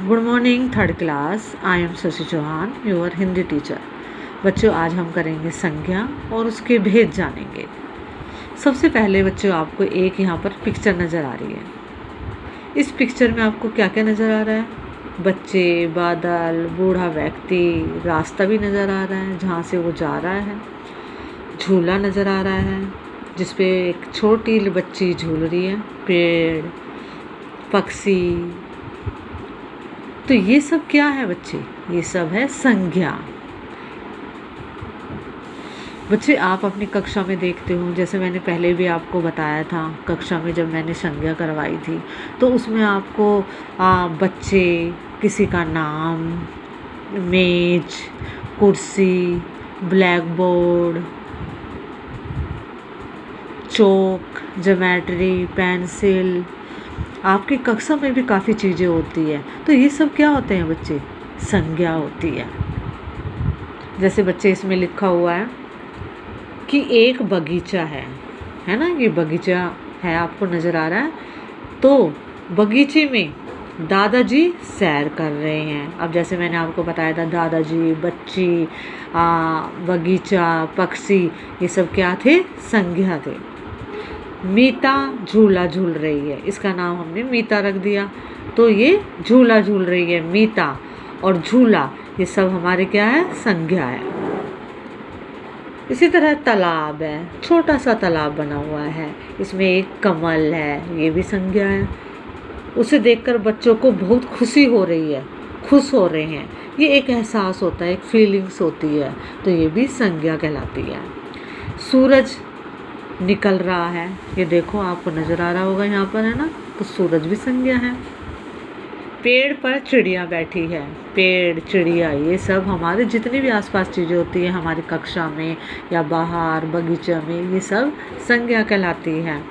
Good morning third class. I am Shashi Chauhan, your Hindi teacher. बच्चों, आज हम करेंगे संज्ञा और उसके भेद जानेंगे। सबसे पहले बच्चों, आपको एक यहाँ पर पिक्चर नज़र आ रही है। इस पिक्चर में आपको क्या क्या नज़र आ रहा है? बच्चे, बादल, बूढ़ा व्यक्ति, रास्ता भी नज़र आ रहा है जहाँ से वो जा रहा है, झूला नज़र आ रहा है जिस पे एक छोटी बच्ची झूल रही है, पेड़, पक्षी। तो ये सब क्या है बच्चे? ये सब है संज्ञा। बच्चे, आप अपनी कक्षा में देखते हो, जैसे मैंने पहले भी आपको बताया था, कक्षा में जब मैंने संज्ञा करवाई थी तो उसमें आपको बच्चे, किसी का नाम, मेज, कुर्सी, ब्लैक बोर्ड, चौक, ज्योमेट्री, पेंसिल, आपकी कक्षा में भी काफ़ी चीज़ें होती है। तो ये सब क्या होते हैं बच्चे? संज्ञा होती है। जैसे बच्चे इसमें लिखा हुआ है कि एक बगीचा है ना? ये बगीचा है, आपको नज़र आ रहा है। तो बगीचे में दादाजी सैर कर रहे हैं। अब जैसे मैंने आपको बताया था, दादाजी, बच्ची, बगीचा, पक्षी, ये सब क्या थे? संज्ञा थे। मीता झूला झूल रही है, इसका नाम हमने मीता रख दिया। तो ये झूला झूल रही है, मीता और झूला, ये सब हमारे क्या है? संज्ञा है। इसी तरह तालाब है, छोटा सा तालाब बना हुआ है, इसमें एक कमल है, ये भी संज्ञा है। उसे देखकर बच्चों को बहुत खुशी हो रही है, खुश हो रहे हैं, ये एक एहसास होता है, एक फीलिंग्स होती है, तो ये भी संज्ञा कहलाती है। सूरज निकल रहा है, ये देखो आपको नज़र आ रहा होगा यहाँ पर, है ना? तो सूरज भी संज्ञा है। पेड़ पर चिड़िया बैठी है, पेड़, चिड़िया, ये सब हमारे जितनी भी आसपास चीज़ें होती है हमारी कक्षा में या बाहर बगीचा में, ये सब संज्ञा कहलाती है।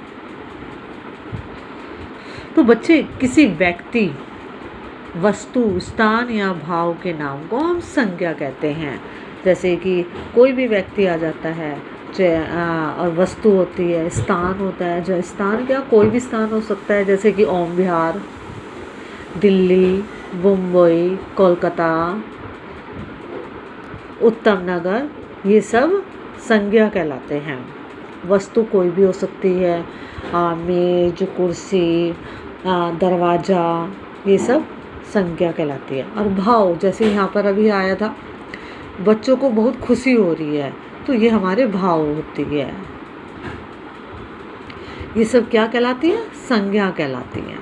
तो बच्चे, किसी व्यक्ति, वस्तु, स्थान या भाव के नाम को हम संज्ञा कहते हैं। जैसे कि कोई भी व्यक्ति आ जाता है और वस्तु होती है, स्थान होता है, जो स्थान क्या, कोई भी स्थान हो सकता है, जैसे कि ओम विहार, दिल्ली, मुंबई, कोलकाता, उत्तम नगर, ये सब संज्ञा कहलाते हैं। वस्तु कोई भी हो सकती है, मेज, कुर्सी, दरवाज़ा, ये सब संज्ञा कहलाती है। और भाव, जैसे यहाँ पर अभी आया था, बच्चों को बहुत खुशी हो रही है, तो ये हमारे भाव होती है। ये सब क्या कहलाती है? संज्ञा कहलाती है।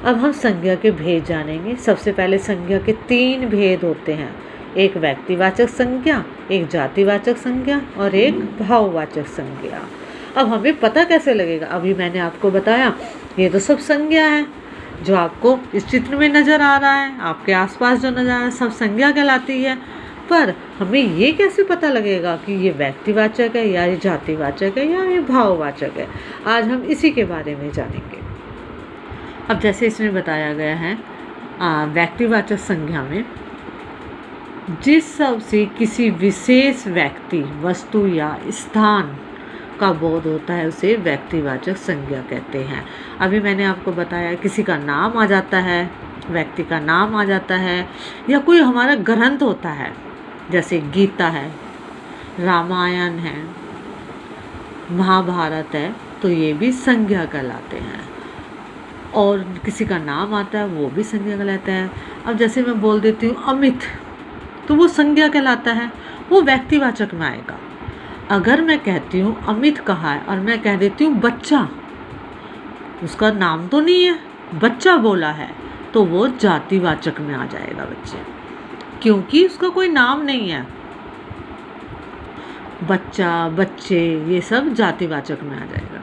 अब हम संज्ञा के भेद जानेंगे। सबसे पहले संज्ञा के 3 भेद होते हैं, एक व्यक्तिवाचक संज्ञा, एक जातिवाचक संज्ञा और एक भाववाचक संज्ञा। अब हमें पता कैसे लगेगा? अभी मैंने आपको बताया, ये तो सब संज्ञा है, जो आपको इस चित्र में नज़र आ रहा है, आपके आसपास जो नज़र आ रहा है, सब संज्ञा कहलाती है। पर हमें ये कैसे पता लगेगा कि ये व्यक्तिवाचक है या ये जातिवाचक है या ये भाववाचक है? आज हम इसी के बारे में जानेंगे। अब जैसे इसमें बताया गया है, व्यक्तिवाचक संज्ञा में जिस शब्द से किसी विशेष व्यक्ति, वस्तु या स्थान का बोध होता है उसे व्यक्तिवाचक संज्ञा कहते हैं। अभी मैंने आपको बताया, किसी का नाम आ जाता है, व्यक्ति का नाम आ जाता है, या कोई हमारा ग्रंथ होता है, जैसे गीता है, रामायण है, महाभारत है, तो ये भी संज्ञा कहलाते हैं। और किसी का नाम आता है, वो भी संज्ञा कहलाता है। अब जैसे मैं बोल देती हूँ अमित, तो वो संज्ञा कहलाता है, वो व्यक्तिवाचक में आएगा। अगर मैं कहती हूँ अमित कहा है और मैं कह देती हूँ बच्चा, उसका नाम तो नहीं है, बच्चा बोला है, तो वो जातिवाचक में आ जाएगा बच्चे, क्योंकि उसका कोई नाम नहीं है। बच्चा, बच्चे, ये सब जातिवाचक में आ जाएगा।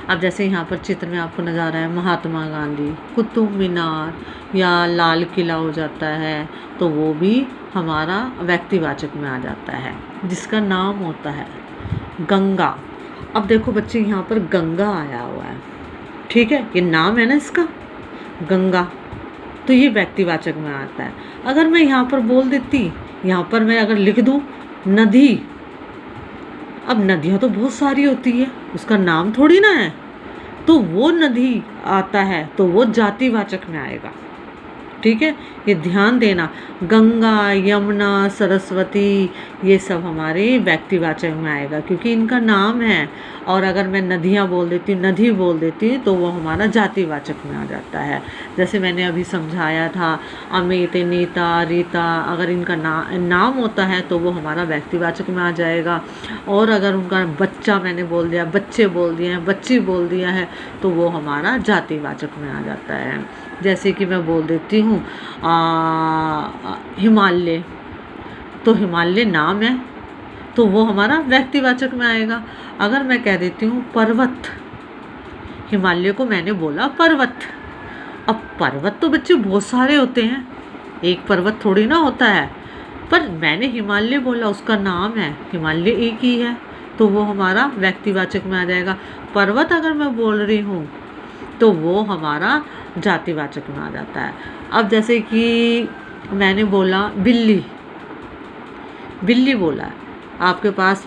अब जैसे यहाँ पर चित्र में आपको नज़र आ रहा है, महात्मा गांधी, कुतुब मीनार या लाल किला हो जाता है, तो वो भी हमारा व्यक्तिवाचक में आ जाता है, जिसका नाम होता है गंगा। अब देखो बच्चे, यहाँ पर गंगा आया हुआ है, ठीक है, ये नाम है ना इसका, गंगा, तो ये व्यक्तिवाचक में आता है। अगर मैं यहाँ पर बोल देती, यहाँ पर मैं अगर लिख दूँ नदी, अब नदियाँ तो बहुत सारी होती है, उसका नाम थोड़ी ना है, तो वो नदी आता है तो वो जातिवाचक में आएगा। ठीक है, ये ध्यान देना। गंगा, यमुना, सरस्वती, ये सब हमारे व्यक्तिवाचक में आएगा क्योंकि इनका नाम है। और अगर मैं नदियाँ बोल देती हूँ, नदी बोल देती हूँ, तो वो हमारा जातिवाचक में आ जाता है। जैसे मैंने अभी समझाया था, अमित, नीता, रीता, अगर इनका नाम होता है तो वो हमारा व्यक्तिवाचक में आ जाएगा। और अगर उनका बच्चा मैंने बोल दिया, बच्चे बोल दिए हैं, बच्ची बोल दिया है, तो वो हमारा जातिवाचक में आ जाता है। जैसे कि मैं बोल देती हूँ हिमालय, तो हिमालय नाम है तो वो हमारा व्यक्तिवाचक में आएगा। अगर मैं कह देती हूँ पर्वत, हिमालय को मैंने बोला पर्वत। अब पर्वत तो बच्चे बहुत सारे होते हैं, एक पर्वत थोड़ी ना होता है, पर मैंने हिमालय बोला, उसका नाम है, हिमालय एक ही है, तो वो हमारा व्यक्तिवाचक में आ जाएगा। पर्वत अगर मैं बोल रही हूँ तो वो हमारा जातिवाचक में आ जाता है। अब जैसे कि मैंने बोला बिल्ली, बिल्ली बोला, आपके पास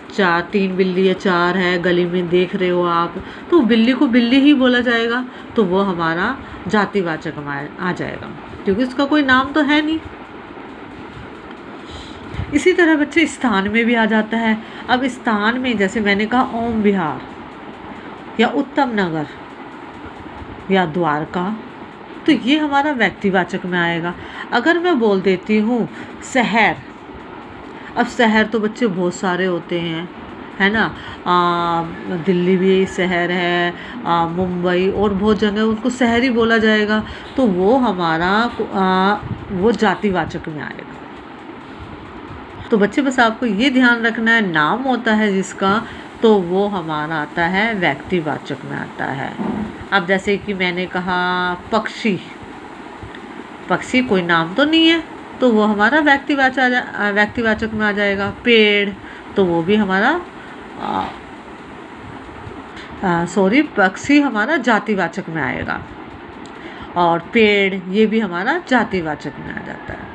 3 बिल्ली या 4 है, गली में देख रहे हो आप, तो बिल्ली को बिल्ली ही बोला जाएगा, तो वो हमारा जातिवाचक में आ जाएगा क्योंकि उसका कोई नाम तो है नहीं। इसी तरह बच्चे स्थान में भी आ जाता है। अब स्थान में जैसे मैंने कहा ओम विहार या उत्तम नगर या द्वारका, तो ये हमारा व्यक्तिवाचक में आएगा। अगर मैं बोल देती हूँ शहर, अब शहर तो बच्चे बहुत सारे होते हैं, है ना, दिल्ली भी शहर है, मुंबई और बहुत जगह उनको शहर ही बोला जाएगा, तो वो हमारा वो जातिवाचक में आएगा। तो बच्चे बस आपको ये ध्यान रखना है, नाम होता है जिसका, तो वो हमारा आता है व्यक्तिवाचक में आता है। अब जैसे कि मैंने कहा पक्षी, पक्षी कोई नाम तो नहीं है, तो वो हमारा व्यक्तिवाचक में आ जाएगा। पेड़, तो वो भी हमारा पक्षी हमारा जातिवाचक में आएगा, और पेड़ ये भी हमारा जातिवाचक में आ जाता है।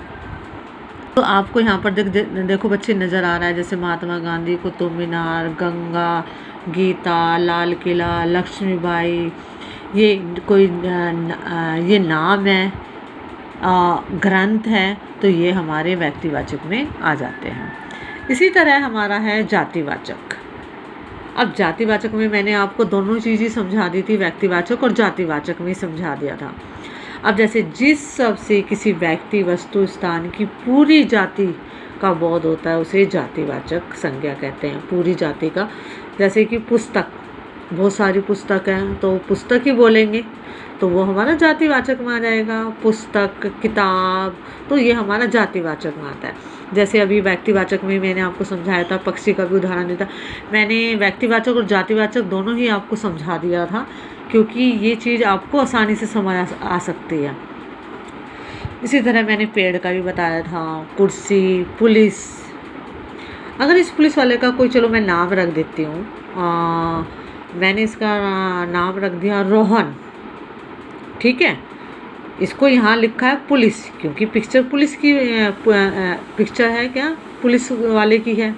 तो आपको यहाँ पर देखो बच्चे नज़र आ रहा है, जैसे महात्मा गांधी, कुतुब मीनार, गंगा, गीता, लाल किला, लक्ष्मीबाई, ये कोई ये नाम है, ग्रंथ है, तो ये हमारे व्यक्तिवाचक में आ जाते हैं। इसी तरह हमारा है जातिवाचक। अब जातिवाचक में मैंने आपको दोनों चीज़ें समझा दी थी, व्यक्तिवाचक और जातिवाचक में समझा दिया था। अब जैसे जिस शब्द से किसी व्यक्ति, वस्तु, स्थान की पूरी जाति का बोध होता है उसे जातिवाचक संज्ञा कहते हैं, पूरी जाति का। जैसे कि पुस्तक, बहुत सारी पुस्तक हैं तो पुस्तक ही बोलेंगे, तो वो हमारा जातिवाचक में आ जाएगा। पुस्तक, किताब, तो ये हमारा जातिवाचक में आता है। जैसे अभी व्यक्तिवाचक में मैंने आपको समझाया था, पक्षी का भी उदाहरण दिया था। मैंने व्यक्तिवाचक और जातिवाचक दोनों ही आपको समझा दिया था क्योंकि ये चीज़ आपको आसानी से समझ आ सकती है। इसी तरह मैंने पेड़ का भी बताया था, कुर्सी, पुलिस। अगर इस पुलिस वाले का कोई, चलो मैं नाम रख देती हूँ, मैंने इसका नाम रख दिया रोहन, ठीक है। इसको यहाँ लिखा है पुलिस क्योंकि पिक्चर पुलिस की पिक्चर है, क्या पुलिस वाले की है,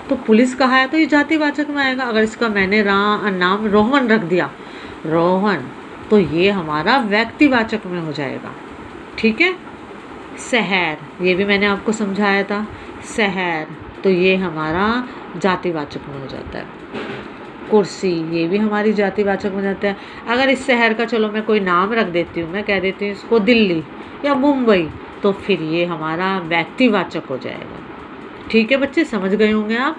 तो पुलिस कहा है तो ये जातिवाचक में आएगा। अगर इसका मैंने नाम रोहन रख दिया, रोहन, तो ये हमारा व्यक्तिवाचक में हो जाएगा, ठीक है। शहर, ये भी मैंने आपको समझाया था, शहर, तो ये हमारा जातिवाचक में हो जाता है। कुर्सी, ये भी हमारी जातिवाचक में जाता है। अगर इस शहर का, चलो मैं कोई नाम रख देती हूँ, मैं कह देती हूँ इसको दिल्ली या मुंबई, तो फिर ये हमारा व्यक्तिवाचक हो जाएगा, ठीक है। बच्चे समझ गए होंगे आप।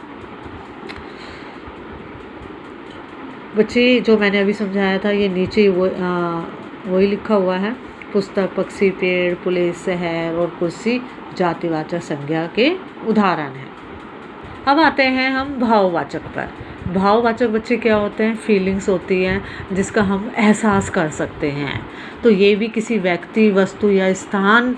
बच्चे जो मैंने अभी समझाया था ये नीचे वही लिखा हुआ है, पुस्तक, पक्षी, पेड़, पुलिस, शहर और कुर्सी जातिवाचक संज्ञा के उदाहरण हैं। अब आते हैं हम भाववाचक पर। भाववाचक बच्चे क्या होते हैं, फीलिंग्स होती हैं जिसका हम एहसास कर सकते हैं। तो ये भी किसी व्यक्ति, वस्तु या स्थान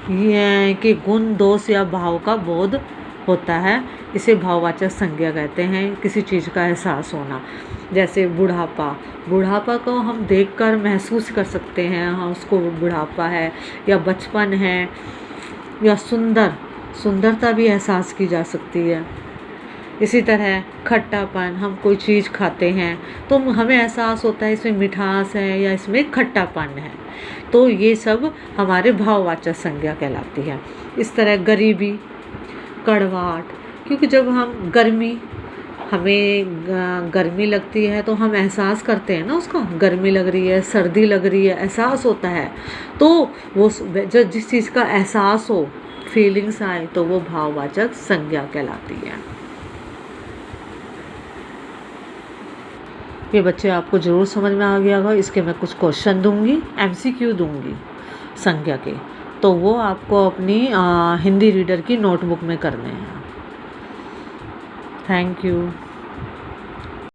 के गुण, दोष या भाव का बोध होता है, इसे भाववाचक संज्ञा कहते हैं, किसी चीज़ का एहसास होना। जैसे बुढ़ापा, बुढ़ापा को हम देखकर महसूस कर सकते हैं, हाँ उसको बुढ़ापा है, या बचपन है, या सुंदरता भी एहसास की जा सकती है। इसी तरह खट्टापन, हम कोई चीज़ खाते हैं तो हमें एहसास होता है इसमें मिठास है या इसमें खट्टापन है, तो ये सब हमारे भाववाचक संज्ञा कहलाती है। इस तरह गरीबी, कड़वाहट, क्योंकि जब हम हमें गर्मी लगती है तो हम एहसास करते हैं ना उसका, गर्मी लग रही है, सर्दी लग रही है, एहसास होता है। तो वो जो जिस चीज़ का एहसास हो, फीलिंग्स आए, तो वो भाववाचक संज्ञा कहलाती है। ये बच्चे आपको ज़रूर समझ में आ गया होगा। इसके मैं कुछ क्वेश्चन दूंगी, MCQ दूंगी संज्ञा के, तो वो आपको अपनी हिंदी रीडर की नोटबुक में करने हैं। Thank you.